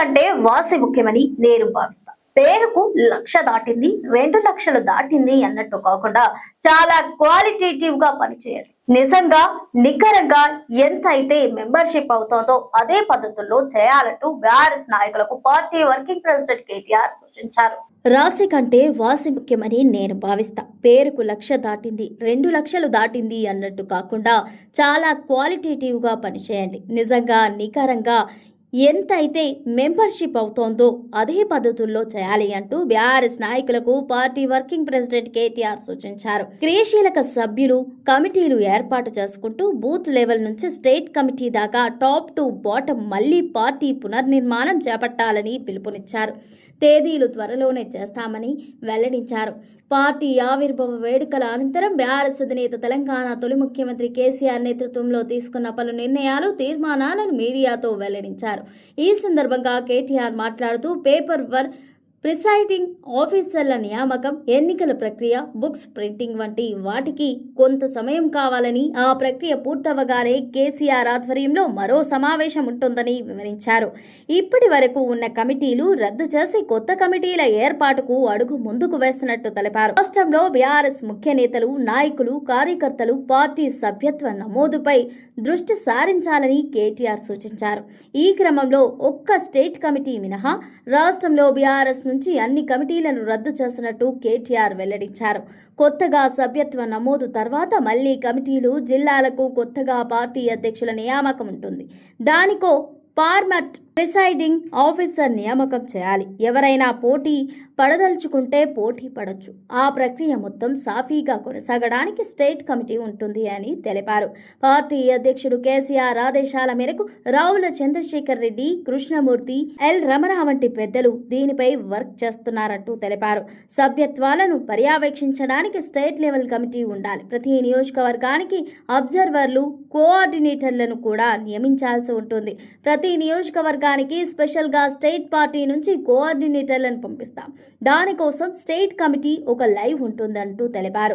కంటే వాసి ముఖ్యమని నేను భావిస్తా. పేరుకు 1,00,000 దాటింది, 2,00,000 దాటింది అన్నట్టు కాకుండా చాలా క్వాలిటేటివ్ గా పనిచేయాలి. నిజంగా నికరంగా ఎంత అయితే మెంబర్షిప్ అవుతోందో అదే పద్ధతుల్లో చేయాలంటూ బీఆర్ఎస్ నాయకులకు పార్టీ వర్కింగ్ ప్రెసిడెంట్ కేటీఆర్ సూచించారు. రాశి కంటే వాసి ముఖ్యమని నేను భావిస్తా. పేరుకు 1,00,000 దాటింది, 2,00,000 దాటింది అన్నట్టు కాకుండా చాలా క్వాలిటేటివ్ గా పనిచేయండి. నిజంగా నికరంగా ఎంత అయితే మెంబర్షిప్ అవుతోందో అదే పద్ధతుల్లో చేయాలి అంటూ బీఆర్ఎస్ నాయకులకు పార్టీ వర్కింగ్ ప్రెసిడెంట్ కేటీఆర్ సూచించారు. క్రియాశీలక సభ్యులు కమిటీలు ఏర్పాటు చేసుకుంటూ బూత్ లెవెల్ నుంచి స్టేట్ కమిటీ దాకా టాప్ టు బాటం మళ్లీ పార్టీ పునర్నిర్మాణం చేపట్టాలని పిలుపునిచ్చారు. తేదీలు త్వరలోనే చేస్తామని వెల్లడించారు. పార్టీ ఆవిర్భావ వేడుకల అనంతరం బీఆర్ఎస్ అధినేత తెలంగాణ తొలి ముఖ్యమంత్రి కేసీఆర్ నేతృత్వంలో తీసుకున్న పలు నిర్ణయాలు, తీర్మానాలను మీడియాతో వెల్లడించారు. ఈ సందర్భంగా కేటీఆర్ మాట్లాడుతూ పేపర్ వర్క్, ప్రిసైడింగ్ ఆఫీసర్ల నియామకం, ఎన్నికల ప్రక్రియ, బుక్స్ ప్రింటింగ్ వంటి వాటికి కొంత సమయం కావాలని, ఆ ప్రక్రియ పూర్తవగానే కేసీఆర్ ఆధ్వర్యంలో మరో సమావేశం ఉంటుందని వివరించారు. ఇప్పటి వరకు ఉన్న కమిటీలు రద్దు చేసి కొత్త కమిటీల ఏర్పాటుకు అడుగు ముందుకు వేస్తున్నట్టు తెలిపారు. రాష్ట్రంలో బీఆర్ఎస్ ముఖ్య నేతలు, నాయకులు, కార్యకర్తలు పార్టీ సభ్యత్వ నమోదుపై దృష్టి సారించాలని కేటీఆర్ సూచించారు. ఈ క్రమంలో ఒక్క స్టేట్ కమిటీ మినహా రాష్ట్రంలో బీఆర్ఎస్ నుంచి అన్ని కమిటీలను రద్దు చేసినట్టు కేటీఆర్ వెల్లడించారు. కొత్తగా సభ్యత్వ నమోదు తర్వాత మళ్లీ కమిటీలు, జిల్లాలకు కొత్తగా పార్టీ అధ్యక్షుల నియామకం ఉంటుంది. దానికో ఫార్మాట్, ప్రిసైడింగ్ ఆఫీసర్ నియామకం చేయాలి. ఎవరైనా పోటీ పడదలుచుకుంటే పోటీ పడొచ్చు. ఆ ప్రక్రియ మొత్తం సాఫీగా కొనసాగడానికి స్టేట్ కమిటీ ఉంటుంది అని తెలిపారు. పార్టీ అధ్యక్షుడు కేసీఆర్ ఆదేశాల మేరకు రావుల చంద్రశేఖర్ రెడ్డి, కృష్ణమూర్తి, ఎల్ రమణ వంటి పెద్దలు దీనిపై వర్క్ చేస్తున్నారంటూ తెలిపారు. సభ్యత్వాలను పర్యవేక్షించడానికి స్టేట్ లెవెల్ కమిటీ ఉండాలి. ప్రతి నియోజకవర్గానికి అబ్జర్వర్లు, కోఆర్డినేటర్లను కూడా నియమించాల్సి ఉంటుంది. ప్రతి నియోజకవర్గానికి స్పెషల్గా స్టేట్ పార్టీ నుంచి కోఆర్డినేటర్లను పంపిస్తాం. దానికోసం స్టేట్ కమిటీ ఒక లైవ్ ఉంటుందంటూ తెలిపారు.